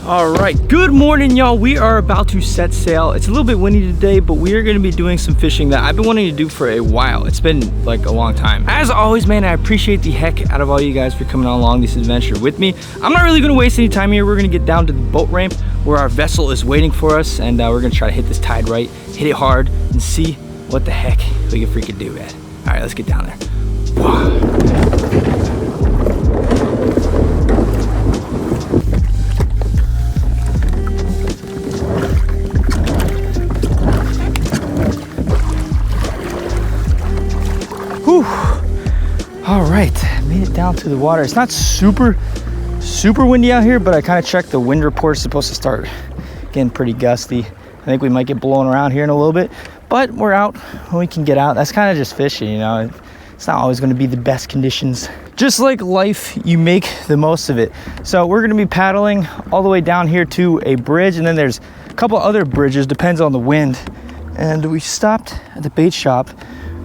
All right, good morning, y'all. We are about to set sail. It's a little bit windy today, but we are going to be doing some fishing that I've been wanting to do for a while. It's been like a long time. As always, man, I appreciate the heck out of all you guys for coming along this adventure with me. I'm not really going to waste any time here. We're going to get down to the boat ramp where our vessel is waiting for us, and we're going to try to hit this tide right, hit it hard, and see what the heck we can freaking do, man. All right, let's get down there. All right, made it down to the water. It's not super windy out here, but I kind of checked the wind report. It's supposed to start getting pretty gusty. I think we might get blown around here in a little bit, but we're out when we can get out. That's kind of just fishing, you know. It's not always going to be the best conditions. Just like life, you make the most of it. So we're going to be paddling all the way down here to a bridge, and then there's a couple other bridges, depends on the wind. And we stopped at the bait shop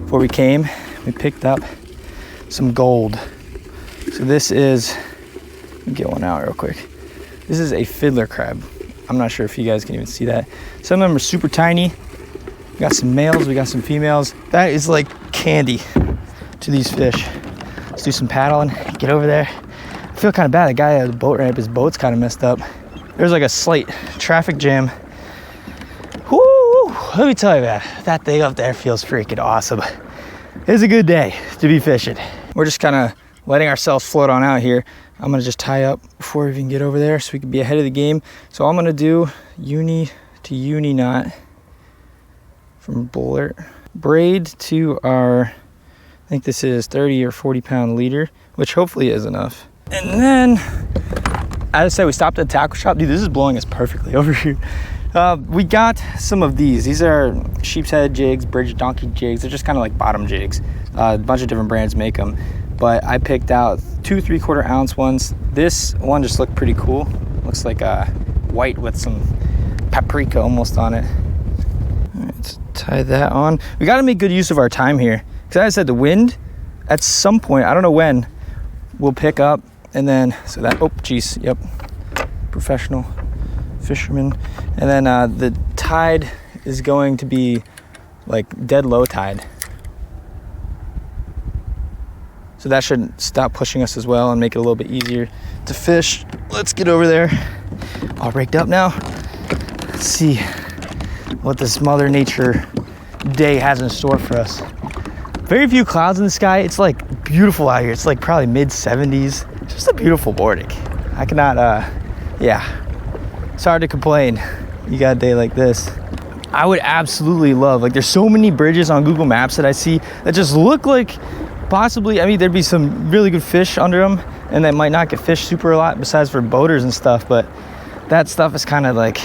before we came. We picked up some gold. So this is, let me get one out real quick. This is a fiddler crab. I'm not sure if you guys can even see that. Some of them are super tiny. We got some males, we got some females. That is like candy to these fish. Let's do some paddling, get over there. I feel kind of bad. The guy at the boat ramp, his boat's kind of messed up. There's like a slight traffic jam. Woo! Let me tell you, man, that thing up there feels freaking awesome. It's a good day to be fishing. We're just kind of letting ourselves float on out here. I'm gonna just tie up before we even get over there so we can be ahead of the game. So I'm gonna do uni to uni knot from bullet, braid to our, I think this is 30 or 40 pound leader, which hopefully is enough. And then, as I said, we stopped at the tackle shop. Dude, this is blowing us perfectly over here. We got some of these. These are sheep's head jigs, bridge donkey jigs. They're just kind of like bottom jigs. A bunch of different brands make them. But I picked out 2 3/4 ounce ones. This one just looked pretty cool. Looks like white with some paprika almost on it. All right, let's tie that on. We got to make good use of our time here. Because as I said, the wind, at some point, I don't know when, will pick up. And then, so that, oh, geez, yep. Professional fisherman. And then the tide is going to be like dead low tide. So that should stop pushing us as well and make it a little bit easier to fish. Let's get over there. All rigged up now. Let's see what this Mother Nature day has in store for us. Very few clouds in the sky. It's like beautiful out here. It's like probably mid 70s. Just a beautiful morning. I cannot, yeah. It's hard to complain. You got a day like this. I would absolutely love, like there's so many bridges on Google Maps that I see that just look like possibly, I mean, there'd be some really good fish under them and that might not get fished super a lot besides for boaters and stuff, but that stuff is kind of like,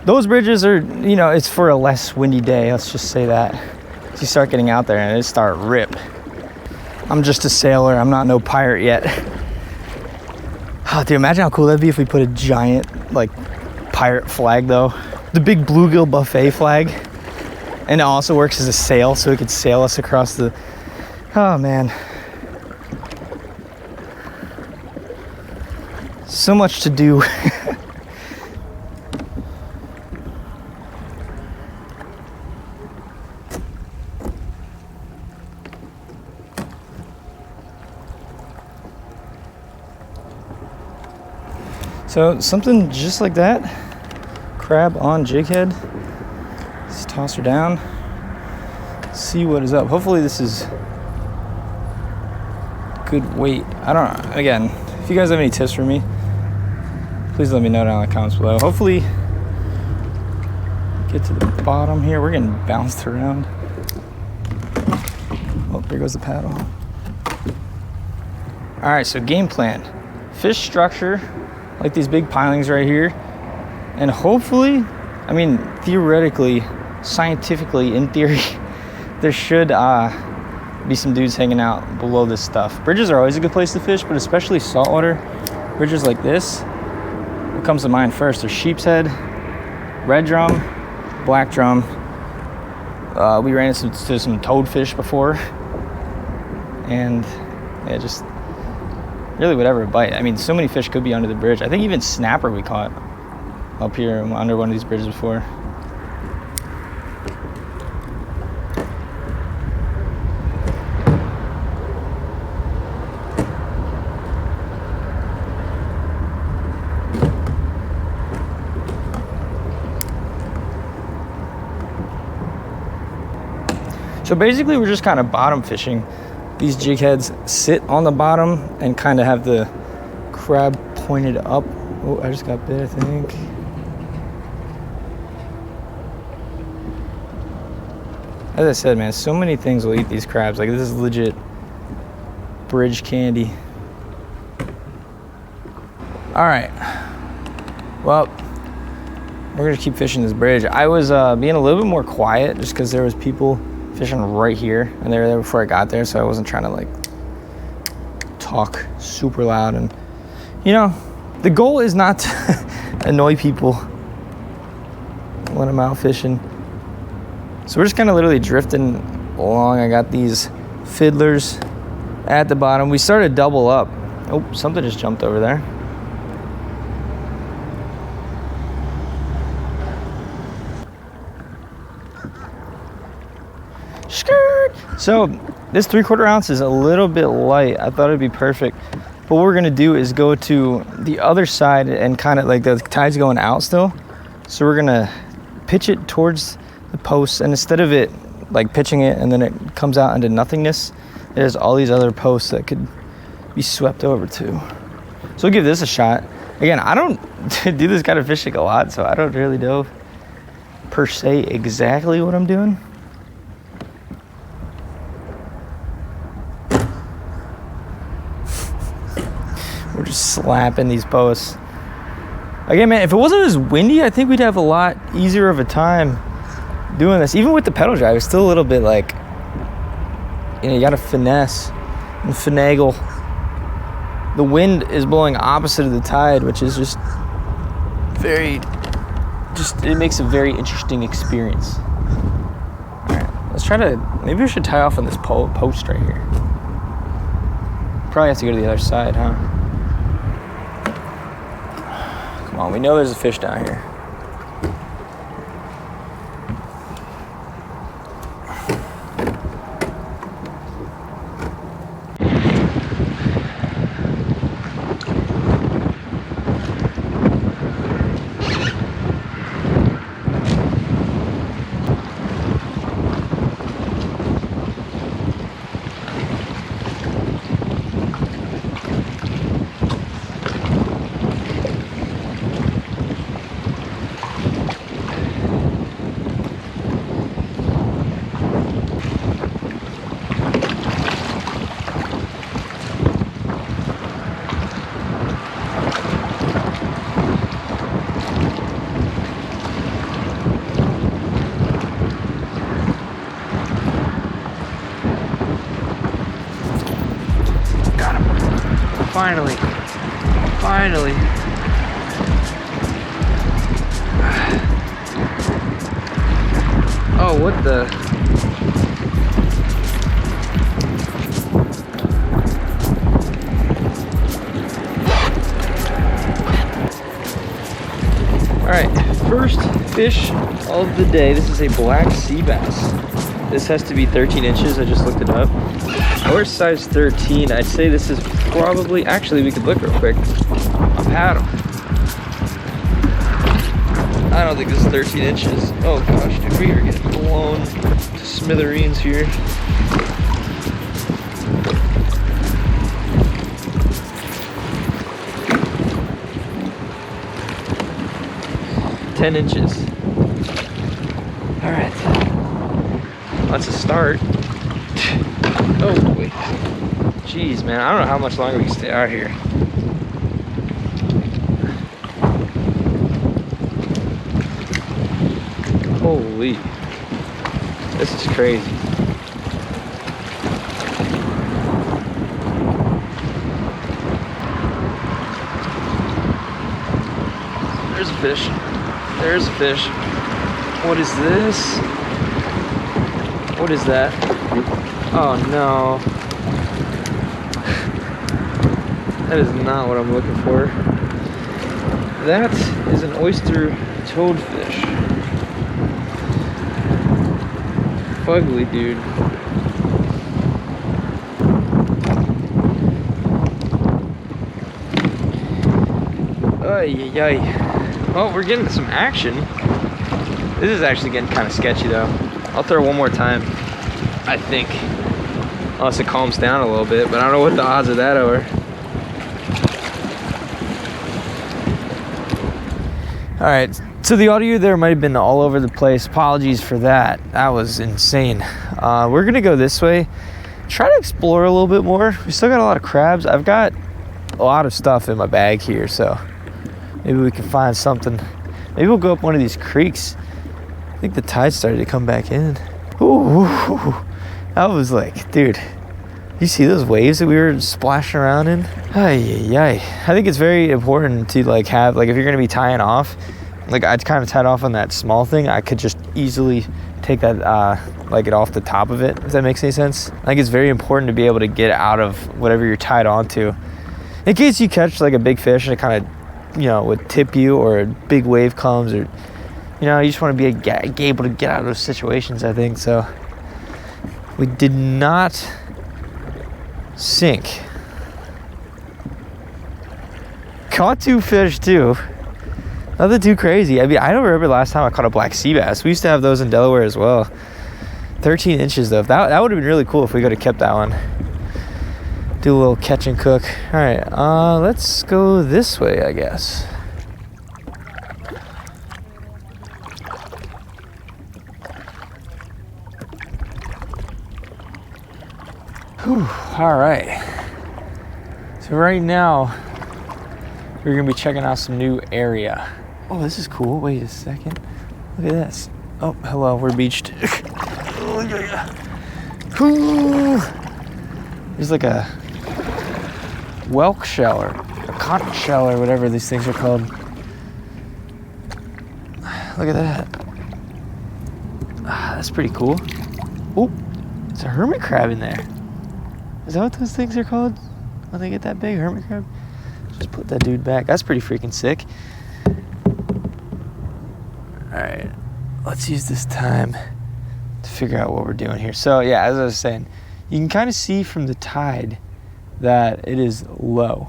those bridges are, you know, it's for a less windy day. Let's just say that. So you start getting out there and it start rip. I'm just a sailor. I'm not no pirate yet. Oh, dude, imagine how cool that'd be if we put a giant, like, pirate flag, though. The big bluegill buffet flag. And it also works as a sail, so it could sail us across the... Oh, man. So much to do. So something just like that, crab on jig head. Let's toss her down, see what is up. Hopefully this is good weight. I don't know, again, if you guys have any tips for me, please let me know down in the comments below. Hopefully get to the bottom here. We're getting bounced around. Oh, there goes the paddle. All right, so game plan. Fish structure, like these big pilings right here. And hopefully, I mean, theoretically, scientifically, in theory, there should be some dudes hanging out below this stuff. Bridges are always a good place to fish, but especially saltwater bridges like this. What comes to mind first? There's sheep's head, red drum, black drum. We ran into some toadfish before. And yeah, just really whatever bite. I mean, so many fish could be under the bridge. I think even snapper we caught up here under one of these bridges before. So basically we're just kind of bottom fishing. These jig heads sit on the bottom and kind of have the crab pointed up. Oh, I just got bit, I think. As I said, man, so many things will eat these crabs. Like, this is legit bridge candy. All right. Well, we're gonna keep fishing this bridge. I was being a little bit more quiet just because there was people fishing right here, and they were there before I got there, so I wasn't trying to like talk super loud. And you know, the goal is not to annoy people when I'm out fishing. So we're just kind of literally drifting along. I got these fiddlers at the bottom. We started double up. Oh, something just jumped over there. Skirt. So this 3/4 ounce is a little bit light. I thought it'd be perfect. But what we're gonna do is go to the other side and kind of like the tide's going out still. So we're gonna pitch it towards the posts, and instead of it like pitching it and then it comes out into nothingness, there's all these other posts that could be swept over too. So we'll give this a shot. Again, I don't do this kind of fishing a lot, so I don't really know per se exactly what I'm doing. We're just slapping these posts. Again, man, if it wasn't as windy, I think we'd have a lot easier of a time doing this. Even with the pedal drive, it's still a little bit like, you know, you gotta finesse and finagle. The wind is blowing opposite of the tide, which is just it makes a very interesting experience. All right, let's try to, maybe we should tie off on this post right here. Probably have to go to the other side, huh? Come on, we know there's a fish down here. Finally. Oh, what the? All right, first fish of the day. This is a black sea bass. This has to be 13 inches. I just looked it up. Or size 13. I'd say this is probably, actually we could look real quick. A paddle. I don't think this is 13 inches. Oh gosh, dude, we are getting blown to smithereens here. $10 inches. All right, that's a start. Oh boy. Jeez, man, I don't know how much longer we can stay out here. Holy. This is crazy. There's a fish. There's a fish. What is this? What is that? Oh no. That is not what I'm looking for. That is an oyster toadfish. Fugly, dude. Ay, ay, ay. Oh, we're getting some action. This is actually getting kind of sketchy though. I'll throw one more time, I think. Unless it calms down a little bit, but I don't know what the odds of that are. All right, so the audio there might have been all over the place. Apologies for that. That was insane. We're gonna go this way, try to explore a little bit more. We still got a lot of crabs. I've got a lot of stuff in my bag here, so maybe we can find something. Maybe we'll go up one of these creeks. I think the tide started to come back in. Ooh, that was like, dude, you see those waves that we were splashing around in? Ay, ay, ay. I think it's very important to like have, like if you're gonna be tying off, like I kind of tied off on that small thing, I could just easily take that, like it off the top of it, if that makes any sense. I think it's very important to be able to get out of whatever you're tied onto. In case you catch like a big fish and it kind of, you know, would tip you, or a big wave comes, or, you know, you just want to be able to get out of those situations, I think. So we did not sink. Caught 2 fish too. Nothing too crazy. I mean, I don't remember the last time I caught a black sea bass. We used to have those in Delaware as well. 13 inches though. That would have been really cool if we could have kept that one. Do a little catch and cook. All right, let's go this way, I guess. Whew, all right. So right now, we're gonna be checking out some new area. Oh, this is cool. Wait a second. Look at this. Oh, hello, we're beached. There's like a whelk shell or a conch shell or whatever these things are called. Look at that. That's pretty cool. Oh, it's a hermit crab in there. Is that what those things are called when they get that big? Hermit crab? Just put that dude back. That's pretty freaking sick. Alright, let's use this time to figure out what we're doing here. So yeah, as I was saying, you can kind of see from the tide that it is low.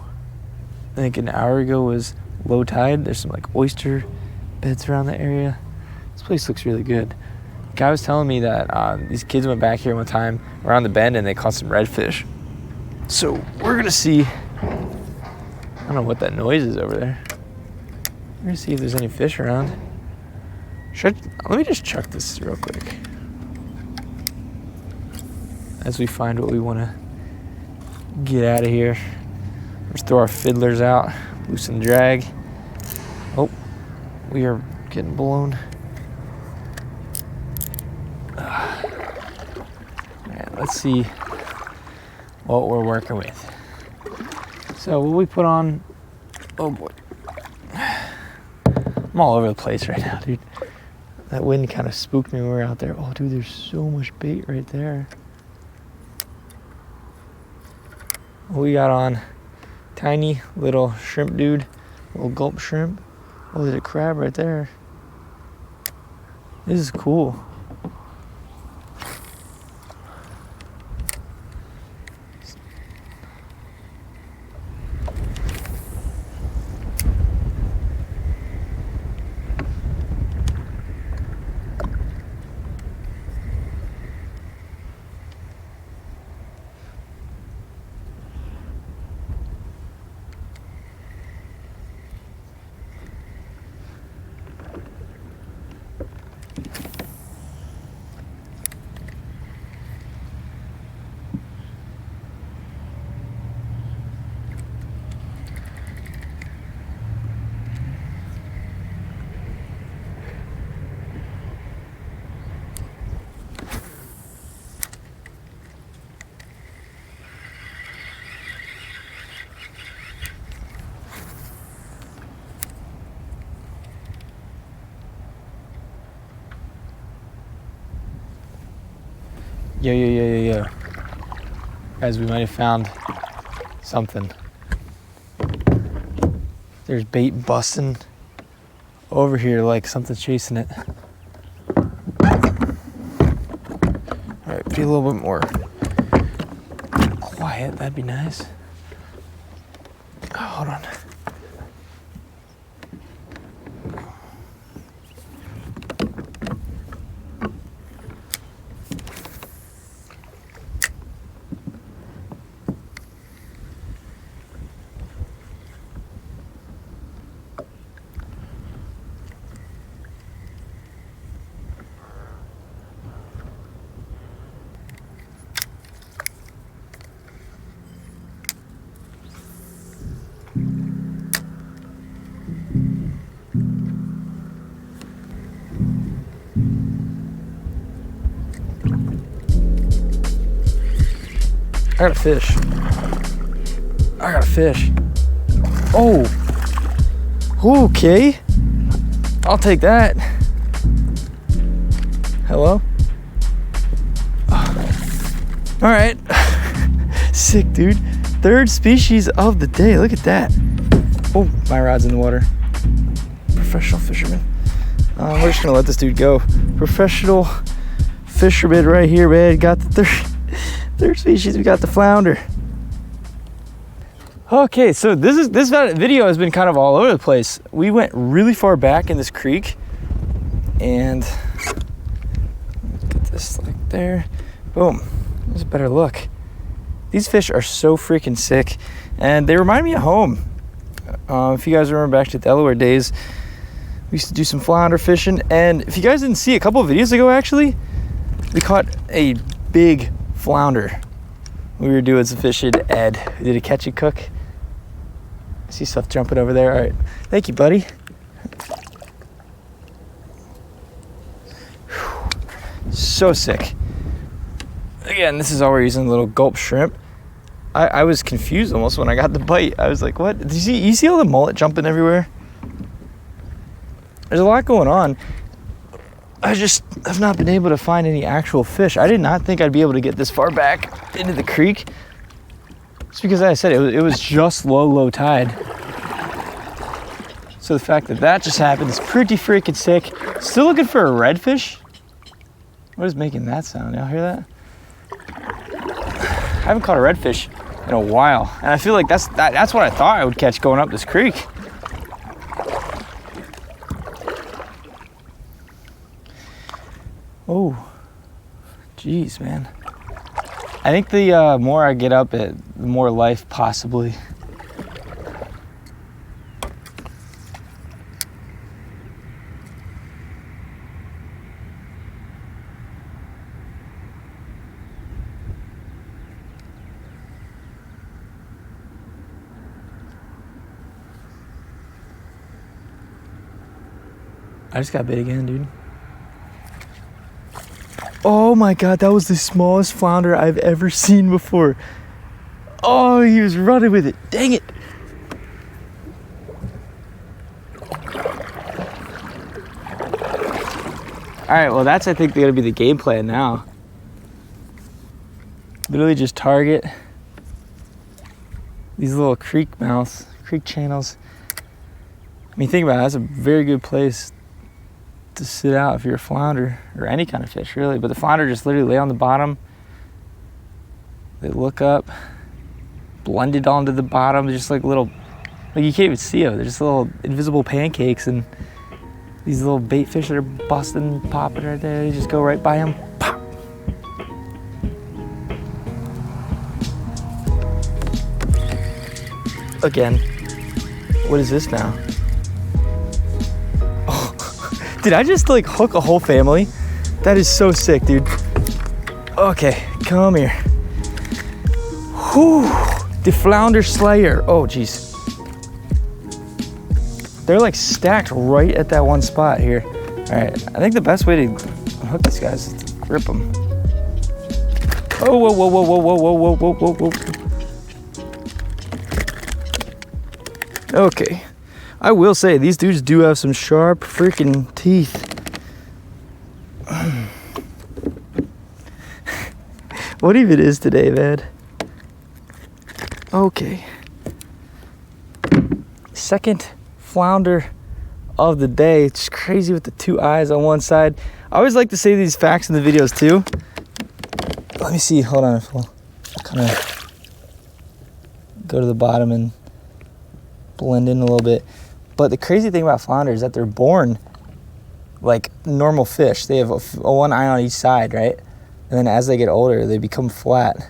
I think an hour ago was low tide. There's some like oyster beds around the area. This place looks really good. The guy was telling me that these kids went back here one time around the bend and they caught some redfish. So we're gonna see, I don't know what that noise is over there. We're gonna see if there's any fish around. Let me just chuck this real quick as we find what we want to get out of here. Let's throw our fiddlers out, loosen the drag. Oh, we are getting blown. All right, let's see what we're working with. So what we put on, oh boy. I'm all over the place right now, dude. That wind kind of spooked me when we were out there. Oh, dude, there's so much bait right there. We got on tiny little shrimp dude, little gulp shrimp. Oh, there's a crab right there. This is cool. Yo. Guys, we might have found something. There's bait busting over here like something's chasing it. All right, be a little bit more quiet. That'd be nice. Oh, hold on. I got a fish. I got a fish. Oh. Okay. I'll take that. Hello? All right. Sick, dude. Third species of the day. Look at that. Oh, my rod's in the water. Professional fisherman. We're just gonna let this dude go. Professional fisherman right here, man. Got the third species. We got the flounder. Okay, so this video has been kind of all over the place. We went really far back in this creek, and get this like there. Boom. There's a better look. These fish are so freaking sick, and they remind me of home. If you guys remember back to Delaware days, we used to do some flounder fishing, and if you guys didn't see, a couple of videos ago actually, we caught a big flounder. We were doing some fishing, and we did a catch and cook. I see stuff jumping over there. All right, thank you, buddy. So sick. Again, this is all we're using, little gulp shrimp. I was confused almost when I got the bite. I was like, what? Did you see all the mullet jumping everywhere? There's a lot going on. I just have not been able to find any actual fish. I did not think I'd be able to get this far back into the creek. It's because, as I said, it was just low tide. So the fact that that just happened is pretty freaking sick. Still looking for a redfish. What is making that sound? Y'all hear that? I haven't caught a redfish in a while, and I feel like that's what I thought I would catch going up this creek. Oh, geez, man. I think the more I get up it, the more life possibly. I just got bit again, dude. Oh my God, that was the smallest flounder I've ever seen before. Oh, he was running with it. Dang it. All right, well, that's, I think, gonna be the game plan now. Literally just target these little creek mouths, creek channels. I mean, think about it, that's a very good place to sit out if you're a flounder, or any kind of fish really, but the flounder just literally lay on the bottom. They look up, blended onto the bottom, just like little, like you can't even see them. They're just little invisible pancakes, and these little bait fish that are busting, popping right there, they just go right by them. Pop. Again, what is this now? Did I just like hook a whole family? That is so sick, dude. Okay, come here. Whew, the flounder slayer. Oh, geez. They're like stacked right at that one spot here. All right, I think the best way to hook these guys is to grip them. Oh, whoa, whoa, whoa, whoa, whoa, whoa, whoa, whoa, whoa, whoa. Okay. I will say, these dudes do have some sharp freaking teeth. What even is today, man? Okay. Second flounder of the day. It's crazy with the two eyes on one side. I always like to say these facts in the videos too. Let me see, hold on, if we'll kind of go to the bottom and blend in a little bit. But the crazy thing about flounder is that they're born like normal fish. They have a one eye on each side, right? And then as they get older, they become flat.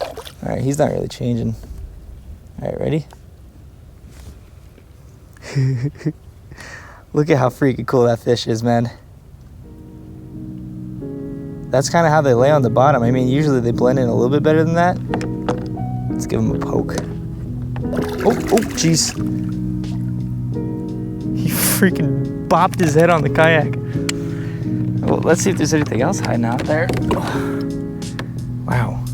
All right, he's not really changing. All right, ready? Look at how freaking cool that fish is, man. That's kind of how they lay on the bottom. I mean, usually they blend in a little bit better than that. Let's give him a poke. Oh, jeez. He freaking bopped his head on the kayak. Well, let's see if there's anything else hiding out there. Wow.